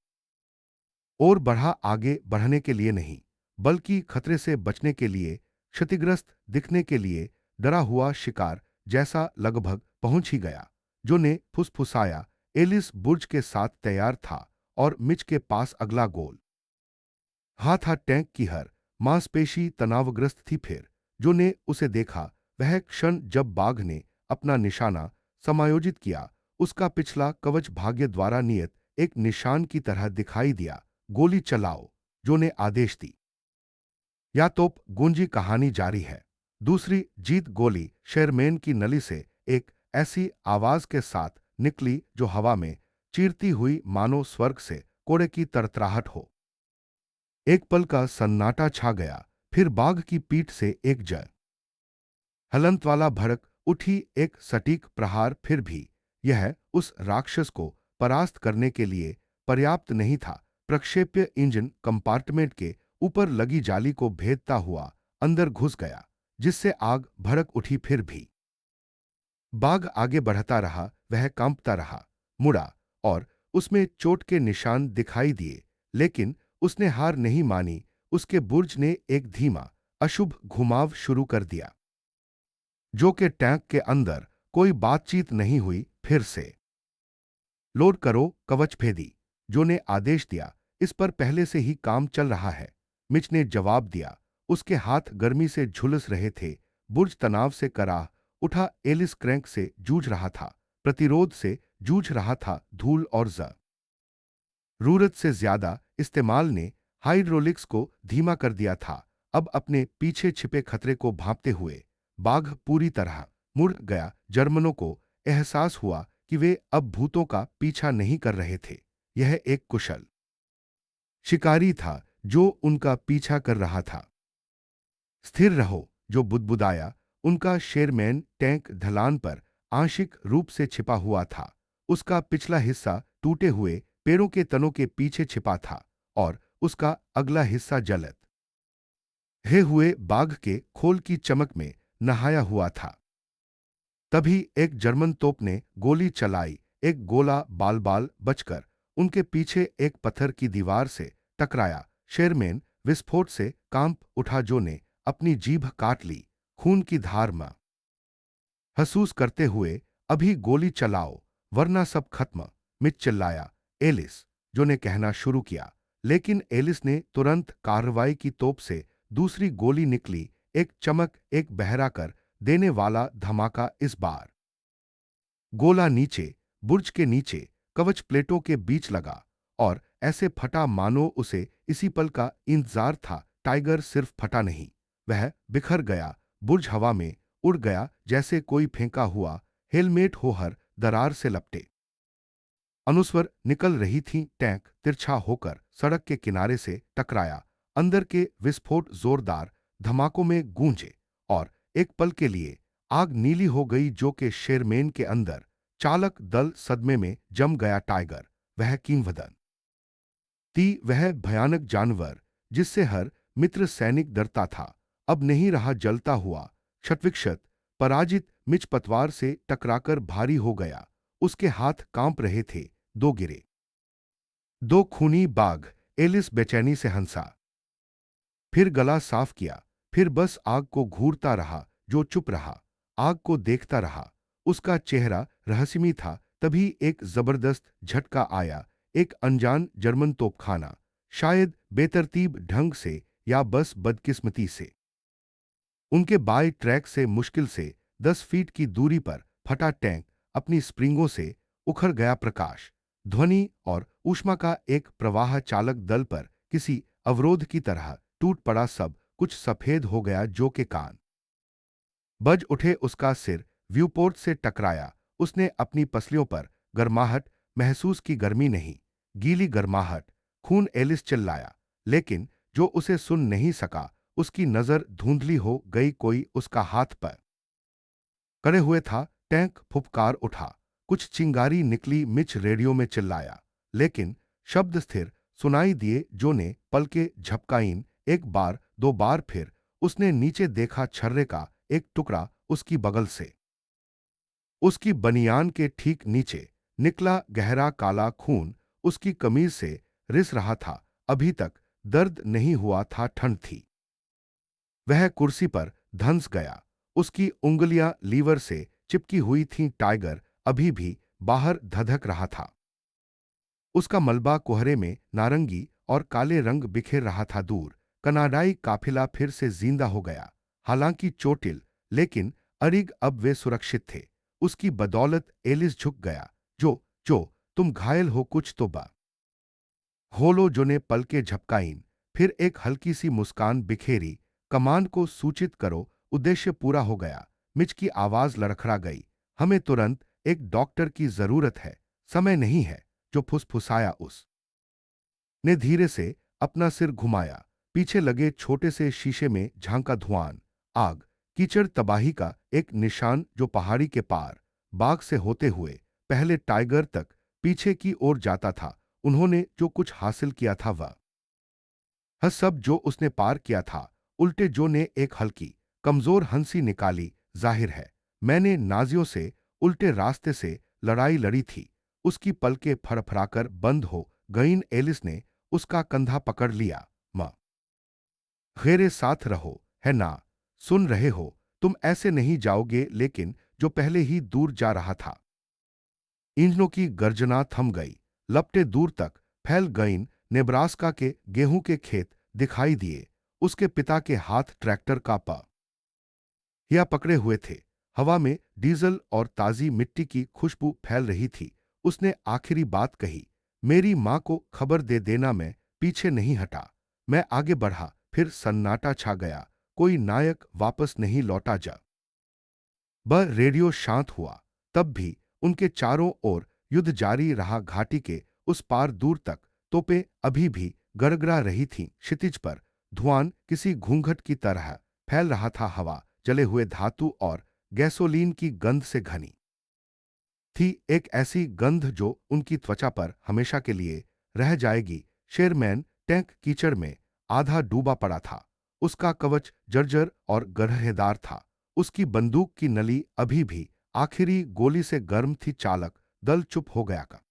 और बढ़ा। आगे बढ़ने के लिए नहीं, बल्कि खतरे से बचने के लिए, क्षतिग्रस्त दिखने के लिए। डरा हुआ शिकार जैसा लगभग पहुंच ही गया। जो ने फुसफुसाया। एलिस बुर्ज के साथ तैयार था, और मिच के पास अगला गोल हाँ था। टैंक की हर मांसपेशी तनावग्रस्त थी। फिर जो ने उसे देखा, वह क्षण जब बाघ ने अपना निशाना समायोजित किया। उसका पिछला कवच भाग्य द्वारा नियत एक निशान की तरह दिखाई दिया। गोली चलाओ, जो ने आदेश दी। या तोप गूंजी। कहानी जारी है। दूसरी जीत गोली शेरमैन की नली से एक ऐसी आवाज के साथ निकली जो हवा में चीरती हुई, मानो स्वर्ग से कोड़े की तरतराहट हो। एक पल का सन्नाटा छा गया। फिर बाघ की पीठ से एक हलंत वाला भड़क उठी, एक सटीक प्रहार। फिर भी यह उस राक्षस को परास्त करने के लिए पर्याप्त नहीं था। प्रक्षेप्य इंजन कंपार्टमेंट के ऊपर लगी जाली को भेदता हुआ अंदर घुस गया, जिससे आग भड़क उठी। फिर भी बाघ आगे बढ़ता रहा। वह कांपता रहा, मुड़ा, और उसमें चोट के निशान दिखाई दिए, लेकिन उसने हार नहीं मानी। उसके बुर्ज ने एक धीमा अशुभ घुमाव शुरू कर दिया। जो के टैंक के अंदर कोई बातचीत नहीं हुई। फिर से लोड करो कवचभेदी, जो ने आदेश दिया। इस पर पहले से ही काम चल रहा है, मिच ने जवाब दिया। उसके हाथ गर्मी से झुलस रहे थे। बुर्ज तनाव से कराह उठा। एलिस क्रैंक से जूझ रहा था, प्रतिरोध से जूझ रहा था। धूल और जरूरत से ज्यादा इस्तेमाल ने हाइड्रोलिक्स को धीमा कर दिया था। अब अपने पीछे छिपे खतरे को भांपते हुए बाघ पूरी तरह मुड़ गया। जर्मनों को एहसास हुआ कि वे अब भूतों का पीछा नहीं कर रहे थे। यह एक कुशल शिकारी था जो उनका पीछा कर रहा था। स्थिर रहो, जो बुदबुदाया। उनका शेरमैन टैंक ढलान पर आंशिक रूप से छिपा हुआ था। उसका पिछला हिस्सा टूटे हुए पेड़ों के तनों के पीछे छिपा था और उसका अगला हिस्सा जलत हे हुए बाघ के खोल की चमक में नहाया हुआ था। तभी एक जर्मन तोप ने गोली चलाई। एक गोला बाल बाल बचकर उनके पीछे एक पत्थर की दीवार से टकराया। शेरमैन विस्फोट से कांप उठा, जो ने अपनी जीभ काट ली। खून की धार महसूस करते हुए, अभी गोली चलाओ वरना सब खत्म, मिच चिल्लाया। एलिस, जो ने कहना शुरू किया, लेकिन एलिस ने तुरंत कार्रवाई की। तोप से दूसरी गोली निकली। एक चमक, एक बहरा कर देने वाला धमाका। इस बार गोला नीचे, बुर्ज के नीचे कवच प्लेटों के बीच लगा और ऐसे फटा मानो उसे इसी पल का इंतजार था। टाइगर सिर्फ फटा नहीं, वह बिखर गया। बुर्ज हवा में उड़ गया जैसे कोई फेंका हुआ हेलमेट हो हर दरार से लपटे। अनुस्वर निकल रही थी। टैंक तिरछा होकर सड़क के किनारे से टकराया। अंदर के विस्फोट जोरदार धमाकों में गूंजे और एक पल के लिए आग नीली हो गई, जो के शेरमेन के अंदर चालक दल सदमे में जम गया। टाइगर, वह किंवदंती, वह भयानक जानवर जिससे हर मित्र सैनिक डरता था, अब नहीं रहा। जलता हुआ क्षतविक्षत पराजित मिच पतवार से टकराकर भारी हो गया। उसके हाथ कांप रहे थे। दो गिरे, दो खूनी बाघ। एलिस बेचैनी से हंसा, फिर गला साफ किया, फिर बस आग को घूरता रहा। जो चुप रहा, आग को देखता रहा। उसका चेहरा रहस्यमय था। तभी एक जबरदस्त झटका आया। एक अनजान जर्मन तोपखाना, शायद बेतरतीब ढंग से या बस बदकिस्मती से, उनके बाएं ट्रैक से मुश्किल से 10 फीट की दूरी पर फटा। टैंक अपनी स्प्रिंगों से उखड़ गया। प्रकाश, ध्वनि और ऊष्मा का एक प्रवाह चालक दल पर किसी अवरोध की तरह टूट पड़ा। सब कुछ सफेद हो गया। जो के कान बज उठे। उसका सिर व्यूपोर्ट से टकराया। उसने अपनी पसलियों पर गर्माहट महसूस की। गर्मी नहीं, गीली गर्माहट। खून। एलिस चिल्लाया, लेकिन जो उसे सुन नहीं सका। उसकी नजर धुंधली हो गई। कोई उसका हाथ पर करे हुए था। टैंक फुफकार उठा, कुछ चिंगारी निकली। मिच रेडियो में चिल्लाया, लेकिन शब्द स्थिर सुनाई दिए। जो ने पलके झपकाईं। एक बार, दो बार, फिर उसने नीचे देखा। छर्रे का एक टुकड़ा उसकी बगल से, उसकी बनियान के ठीक नीचे निकला। गहरा काला खून उसकी कमीज से रिस रहा था। अभी तक दर्द नहीं हुआ था, ठंड थी। वह कुर्सी पर धंस गया। उसकी उंगलियां लीवर से चिपकी हुई थीं। टाइगर अभी भी बाहर धधक रहा था। उसका मलबा कोहरे में नारंगी और काले रंग बिखेर रहा था। दूर कनाडाई काफिला फिर से जिंदा हो गया, हालांकि चोटिल, लेकिन अरिग अब वे सुरक्षित थे। उसकी बदौलत एलिस झुक गया। जो तुम घायल हो, कुछ तो बा होलो। जो ने पलके झपकाईं, फिर एक हल्की सी मुस्कान बिखेरी। कमान को सूचित करो, उद्देश्य पूरा हो गया। मिच की आवाज लड़खड़ा गई। हमें तुरंत एक डॉक्टर की जरूरत है, समय नहीं है। जो फुसफुसाया। उस ने धीरे से अपना सिर घुमाया। पीछे लगे छोटे से शीशे में झांका। धुआं, आग, कीचड़, तबाही का एक निशान जो पहाड़ी के पार बाग से होते हुए पहले टाइगर तक पीछे की ओर जाता था। उन्होंने जो कुछ हासिल किया था वह सब जो उसने पार किया था। उल्टे जो ने एक हल्की कमजोर हंसी निकाली। जाहिर है मैंने नाजियों से उल्टे रास्ते से लड़ाई लड़ी थी। उसकी पलकें फड़फड़ाकर बंद हो गईं। एलिस ने उसका कंधा पकड़ लिया। मां, घेरे साथ रहो, है ना? सुन रहे हो, तुम ऐसे नहीं जाओगे। लेकिन जो पहले ही दूर जा रहा था। इंजनों की गर्जना थम गई। लपटें दूर तक फैल गईं। नेब्रास्का के गेहूं के खेत दिखाई दिए। उसके पिता के हाथ ट्रैक्टर का या पकड़े हुए थे। हवा में डीजल और ताजी मिट्टी की खुशबू फैल रही थी। उसने आखिरी बात कही, मेरी मां को खबर दे देना। मैं पीछे नहीं हटा। मैं आगे बढ़ा, फिर सन्नाटा छा गया। कोई नायक वापस नहीं लौटा। जब रेडियो शांत हुआ, तब भी उनके चारों ओर युद्ध जारी रहा। घाटी के उस पार दूर तक तोपें अभी भी गड़गड़ा रही थीं। क्षितिज पर धुआं किसी घूंघट की तरह फैल रहा था। हवा जले हुए धातु और गैसोलीन की गंध से घनी थी, एक ऐसी गंध जो उनकी त्वचा पर हमेशा के लिए रह जाएगी। शेरमैन टैंक कीचड़ में आधा डूबा पड़ा था। उसका कवच जर्जर और गरहेदार था। उसकी बंदूक की नली अभी भी आखिरी गोली से गर्म थी। चालक दल चुप हो गया का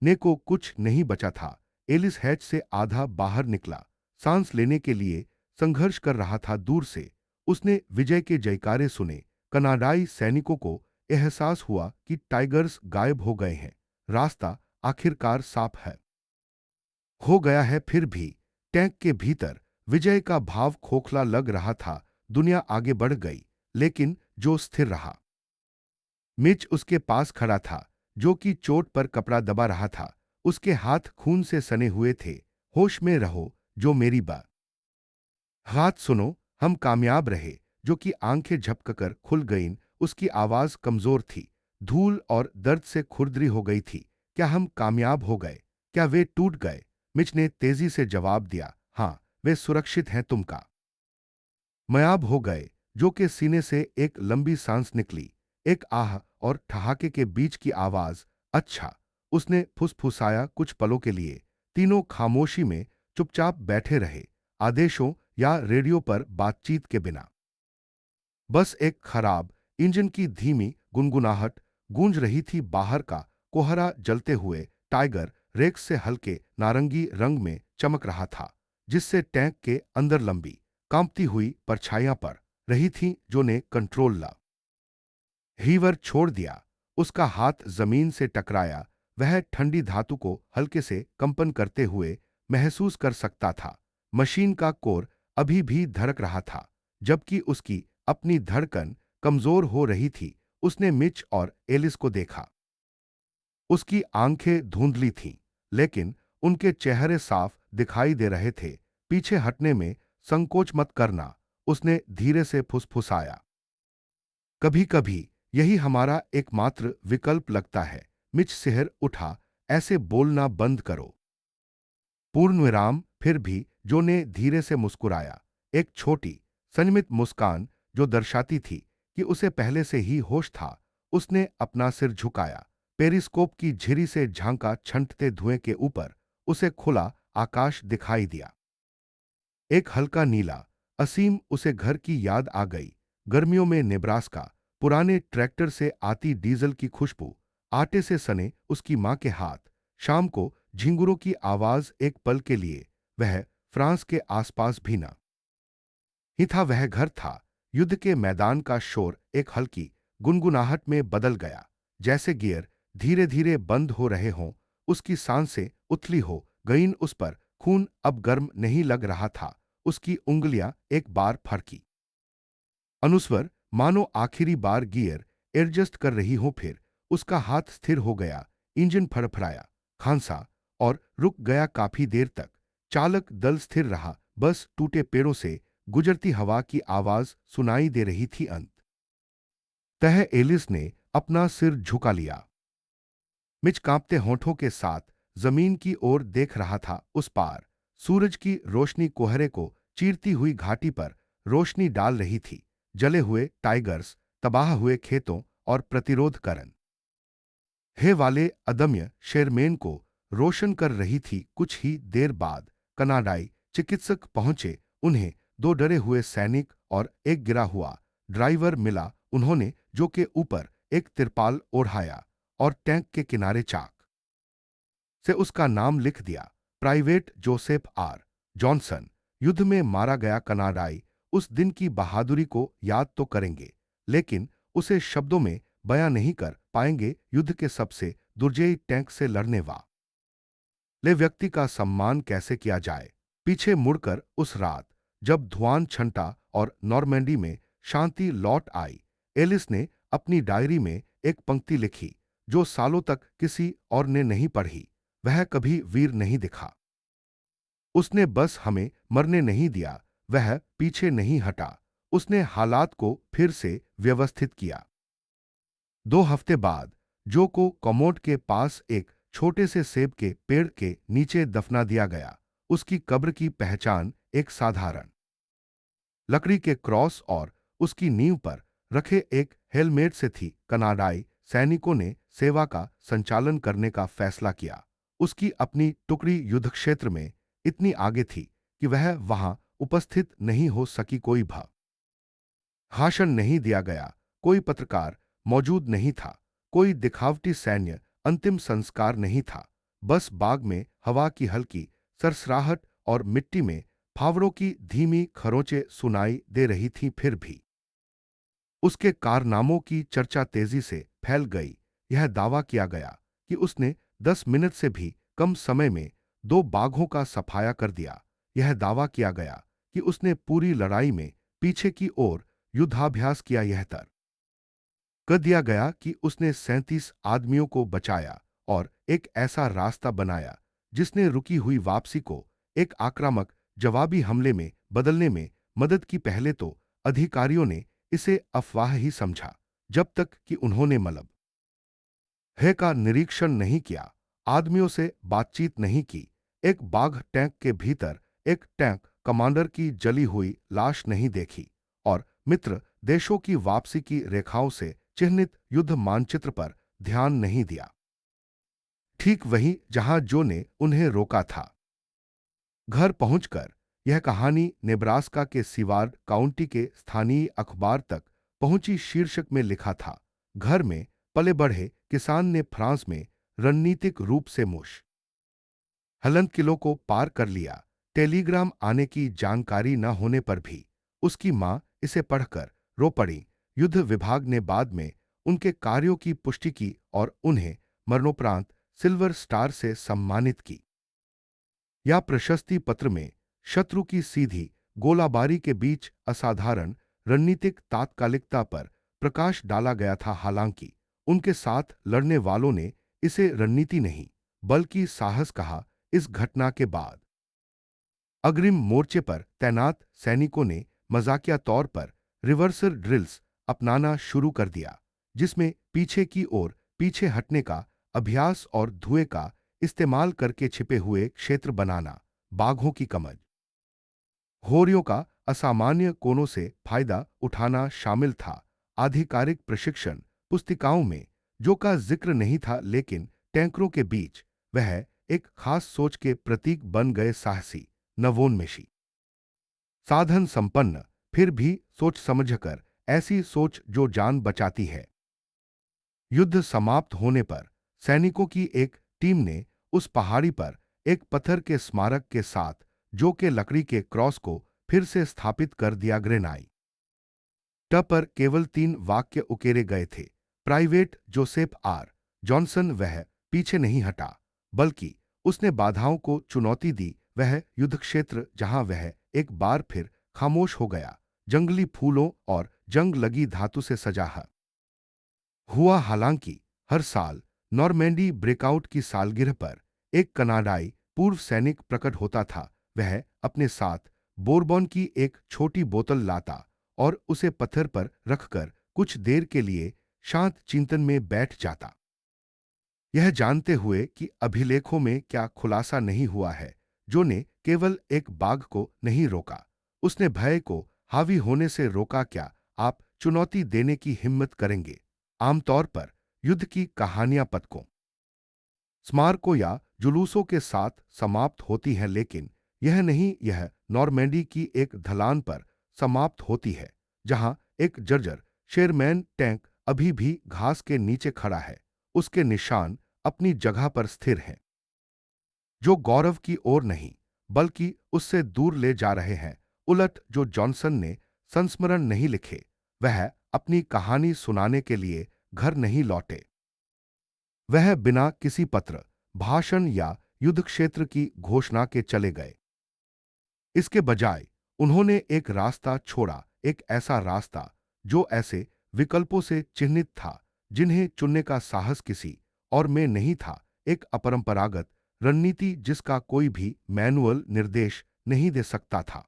ने को कुछ नहीं बचा था। एलिस हैच से आधा बाहर निकला, सांस लेने के लिए संघर्ष कर रहा था। दूर से उसने विजय के जयकारे सुने। कनाडाई सैनिकों को एहसास हुआ कि टाइगर्स गायब हो गए हैं। रास्ता आखिरकार साफ है हो गया है। फिर भी टैंक के भीतर विजय का भाव खोखला लग रहा था। दुनिया आगे बढ़ गई, लेकिन जो स्थिर रहा। मिच उसके पास खड़ा था, जो कि चोट पर कपड़ा दबा रहा था। उसके हाथ खून से सने हुए थे। होश में रहो, जो मेरी हाथ सुनो, हम कामयाब रहे। जो कि आंखें झपककर खुल गईं। उसकी आवाज कमजोर थी, धूल और दर्द से खुरदरी हो गई थी। क्या हम कामयाब हो गए? क्या वे टूट गए? मिच ने तेजी से जवाब दिया, हाँ, वे सुरक्षित हैं। तुम का मयाब हो गए। जो के सीने से एक लंबी सांस निकली, एक आह और ठहाके के बीच की आवाज। अच्छा, उसने फुसफुसाया। कुछ पलों के लिए तीनों खामोशी में चुपचाप बैठे रहे, आदेशों या रेडियो पर बातचीत के बिना। बस एक खराब इंजन की धीमी गुनगुनाहट गूंज रही थी। बाहर का कोहरा जलते हुए टाइगर रेक्स से हल्के नारंगी रंग में चमक रहा था, जिससे टैंक के अंदर लंबी कांपती हुई परछाइयां पड़ रही थीं। जो ने कंट्रोल ला हीवर छोड़ दिया। उसका हाथ जमीन से टकराया। वह ठंडी धातु को हल्के से कंपन करते हुए महसूस कर सकता था। मशीन का कोर अभी भी धड़क रहा था, जबकि उसकी अपनी धड़कन कमजोर हो रही थी। उसने मिच और एलिस को देखा। उसकी आंखें धुंधली थीं, लेकिन उनके चेहरे साफ दिखाई दे रहे थे। पीछे हटने में संकोच मत करना, उसने धीरे से फुसफुसाया। कभी कभी यही हमारा एकमात्र विकल्प लगता है। मिच सिहर उठा, ऐसे बोलना बंद करो। पूर्ण विराम। फिर भी जो ने धीरे से मुस्कुराया, एक छोटी संयमित मुस्कान जो दर्शाती थी कि उसे पहले से ही होश था। उसने अपना सिर झुकाया, पेरिस्कोप की झिरी से झांका। छंटते धुएं के ऊपर उसे खुला आकाश दिखाई दिया, एक हल्का नीला असीम। उसे घर की याद आ गई। गर्मियों में नेब्रास्का, पुराने ट्रैक्टर से आती डीजल की खुशबू, आटे से सने उसकी मां के हाथ। शाम को झिंगुरों की आवाज। एक पल के लिए वह फ्रांस के आसपास भी न ही था, वह घर था। युद्ध के मैदान का शोर एक हल्की गुनगुनाहट में बदल गया, जैसे गियर धीरे धीरे बंद हो रहे हों। उसकी सांसें उथली हो गईं। उस पर खून अब गर्म नहीं लग रहा था। उसकी उंगलियां एक बार फड़की, अनुस्वर मानो आखिरी बार गियर एडजस्ट कर रही हो। फिर उसका हाथ स्थिर हो गया। इंजन फड़फड़ाया, खांसा और रुक गया। काफी देर तक चालक दल स्थिर रहा। बस टूटे पेड़ों से गुजरती हवा की आवाज सुनाई दे रही थी। अंत तह एलिस ने अपना सिर झुका लिया। मिच कांपते होठों के साथ जमीन की ओर देख रहा था। उस पार सूरज की रोशनी कोहरे को चीरती हुई घाटी पर रोशनी डाल रही थी। जले हुए टाइगर्स, तबाह हुए खेतों और प्रतिरोध करन हे वाले अदम्य शेरमेन को रोशन कर रही थी। कुछ ही देर बाद कनाडाई चिकित्सक पहुंचे। उन्हें दो डरे हुए सैनिक और एक गिरा हुआ ड्राइवर मिला। उन्होंने जो के ऊपर एक तिरपाल ओढ़ाया और टैंक के किनारे चाक से उसका नाम लिख दिया, प्राइवेट जोसेफ आर जॉनसन। युद्ध में मारा गया कनाडाई उस दिन की बहादुरी को याद तो करेंगे, लेकिन उसे शब्दों में बयां नहीं कर पाएंगे। युद्ध के सबसे दुर्जयी टैंक से लड़ने वाले व्यक्ति का सम्मान कैसे किया जाए। पीछे मुड़कर उस रात जब धुआं छंटा और नॉर्मैंडी में शांति लौट आई, एलिस ने अपनी डायरी में एक पंक्ति लिखी जो सालों तक किसी और ने नहीं पढ़ी। वह कभी वीर नहीं दिखा, उसने बस हमें मरने नहीं दिया। वह पीछे नहीं हटा, उसने हालात को फिर से व्यवस्थित किया। 2 हफ्ते बाद जो को कमोड के पास एक छोटे से सेब के पेड़ के नीचे दफना दिया गया। उसकी कब्र की पहचान एक साधारण लकड़ी के क्रॉस और उसकी नींव पर रखे एक हेलमेट से थी। कनाडाई सैनिकों ने सेवा का संचालन करने का फैसला किया। उसकी अपनी टुकड़ी युद्ध क्षेत्र में इतनी आगे थी कि वह वहां उपस्थित नहीं हो सकी। कोई भाषण नहीं दिया गया, कोई पत्रकार मौजूद नहीं था, कोई दिखावटी सैन्य अंतिम संस्कार नहीं था। बस बाग में हवा की हल्की सरसराहट और मिट्टी में फावड़ों की धीमी खरोंचें सुनाई दे रही थीं। फिर भी उसके कारनामों की चर्चा तेजी से फैल गई। यह दावा किया गया कि उसने 10 मिनट से भी कम समय में 2 बाघों का सफाया कर दिया। यह दावा किया गया कि उसने पूरी लड़ाई में पीछे की ओर युद्धाभ्यास किया। यह तर्क कर दिया गया कि उसने 37 आदमियों को बचाया और एक ऐसा रास्ता बनाया जिसने रुकी हुई वापसी को एक आक्रामक जवाबी हमले में बदलने में मदद की। पहले तो अधिकारियों ने इसे अफवाह ही समझा, जब तक कि उन्होंने मलब है का निरीक्षण नहीं किया, आदमियों से बातचीत नहीं की, एक बाघ टैंक के भीतर एक टैंक कमांडर की जली हुई लाश नहीं देखी और मित्र देशों की वापसी की रेखाओं से चिह्नित युद्ध मानचित्र पर ध्यान नहीं दिया। ठीक वहीं जहां जो ने उन्हें रोका था। घर पहुंचकर यह कहानी नेब्रास्का के सीवार्ड काउंटी के स्थानीय अखबार तक पहुंची। शीर्षक में लिखा था, घर में पले बढ़े किसान ने फ्रांस में रणनीतिक रूप से मुश हलंत किलो को पार कर लिया। टेलीग्राम आने की जानकारी न होने पर भी उसकी मां इसे पढ़कर रो पड़ी। युद्ध विभाग ने बाद में उनके कार्यों की पुष्टि की और उन्हें मरणोपरांत सिल्वर स्टार से सम्मानित की। या प्रशस्ति पत्र में शत्रु की सीधी गोलाबारी के बीच असाधारण रणनीतिक तात्कालिकता पर प्रकाश डाला गया था। हालांकि उनके साथ लड़ने वालों ने इसे रणनीति नहीं बल्कि साहस कहा। इस घटना के बाद अग्रिम मोर्चे पर तैनात सैनिकों ने मजाकिया तौर पर रिवर्सल ड्रिल्स अपनाना शुरू कर दिया, जिसमें पीछे की ओर पीछे हटने का अभ्यास और धुएं का इस्तेमाल करके छिपे हुए क्षेत्र बनाना, बाघों की कमज होरियों का असामान्य कोनों से फायदा उठाना शामिल था। आधिकारिक प्रशिक्षण पुस्तिकाओं में जो का जिक्र नहीं था, लेकिन टैंकरों के बीच वह एक खास सोच के प्रतीक बन गए। साहसी, नवोन्मेषी, साधन संपन्न, फिर भी सोच समझकर, ऐसी सोच जो जान बचाती है। युद्ध समाप्त होने पर सैनिकों की एक टीम ने उस पहाड़ी पर एक पत्थर के स्मारक के साथ जो के लकड़ी के क्रॉस को फिर से स्थापित कर दिया। ग्रेनाई ट पर केवल 3 वाक्य उकेरे गए थे। प्राइवेट जोसेफ आर जॉनसन वह पीछे नहीं हटा, बल्कि उसने बाधाओं को चुनौती दी। वह युद्धक्षेत्र जहां वह एक बार फिर खामोश हो गया, जंगली फूलों और जंग लगी धातु से सजा हुआ। हालांकि हर साल नॉर्मैंडी ब्रेकआउट की सालगिरह पर एक कनाडाई पूर्व सैनिक प्रकट होता था। वह अपने साथ बोरबॉन की एक छोटी बोतल लाता और उसे पत्थर पर रखकर कुछ देर के लिए शांत चिंतन में बैठ जाता, यह जानते हुए कि अभिलेखों में क्या खुलासा नहीं हुआ है। जो ने केवल एक बाघ को नहीं रोका, उसने भय को हावी होने से रोका। क्या आप चुनौती देने की हिम्मत करेंगे? आमतौर पर युद्ध की कहानियां पदकों, स्मारकों या जुलूसों के साथ समाप्त होती हैं, लेकिन यह नहीं। यह नॉर्मैंडी की एक ढलान पर समाप्त होती है, जहां एक जर्जर शेरमैन टैंक अभी भी घास के नीचे खड़ा है। उसके निशान अपनी जगह पर स्थिर हैं, जो गौरव की ओर नहीं बल्कि उससे दूर ले जा रहे हैं। उलट जो जॉनसन ने संस्मरण नहीं लिखे, वह अपनी कहानी सुनाने के लिए घर नहीं लौटे। वह बिना किसी पत्र, भाषण या युद्ध क्षेत्र की घोषणा के चले गए। इसके बजाय उन्होंने एक रास्ता छोड़ा, एक ऐसा रास्ता जो ऐसे विकल्पों से चिन्हित था जिन्हें चुनने का साहस किसी और में नहीं था। एक अपरंपरागत रणनीति जिसका कोई भी मैनुअल निर्देश नहीं दे सकता था।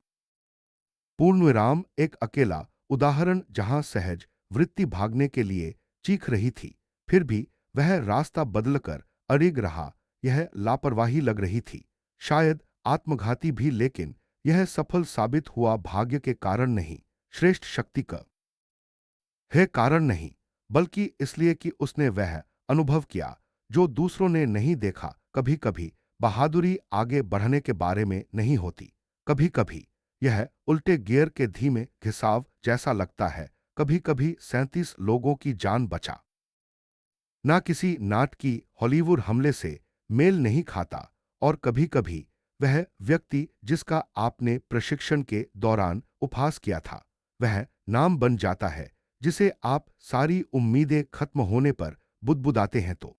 पूर्णविराम एक अकेला उदाहरण जहां सहज वृत्ति भागने के लिए चीख रही थी, फिर भी वह रास्ता बदलकर अड़िग रहा। यह लापरवाही लग रही थी, शायद आत्मघाती भी, लेकिन यह सफल साबित हुआ भाग्य के कारण नहीं, श्रेष्ठ शक्ति का है कारण नहीं, बल्कि इसलिए कि उसने वह अनुभव किया जो दूसरों ने नहीं देखा। कभी कभी बहादुरी आगे बढ़ने के बारे में नहीं होती, कभी कभी यह उल्टे गियर के धीमे घिसाव जैसा लगता है। कभी कभी 37 लोगों की जान बचा ना किसी नाटकीय हॉलीवुड हमले से मेल नहीं खाता। और कभी कभी वह व्यक्ति जिसका आपने प्रशिक्षण के दौरान उपहास किया था, वह नाम बन जाता है जिसे आप सारी उम्मीदें खत्म होने पर बुदबुदाते हैं। तो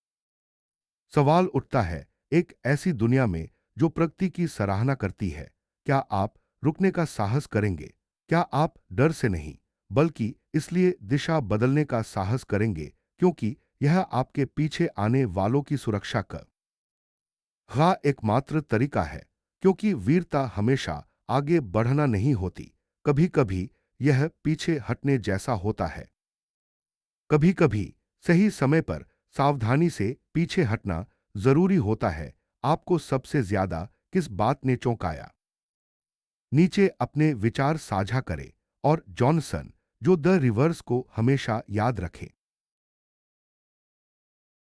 सवाल उठता है, एक ऐसी दुनिया में जो प्रगति की सराहना करती है, क्या आप रुकने का साहस करेंगे? क्या आप डर से नहीं, बल्कि इसलिए दिशा बदलने का साहस करेंगे क्योंकि यह आपके पीछे आने वालों की सुरक्षा का एकमात्र तरीका है? क्योंकि वीरता हमेशा आगे बढ़ना नहीं होती, कभी कभी यह पीछे हटने जैसा होता है। कभी कभी सही समय पर सावधानी से पीछे हटना जरूरी होता है। आपको सबसे ज्यादा किस बात ने चौंकाया? नीचे अपने विचार साझा करें और जॉनसन जो द रिवर्स को हमेशा याद रखें।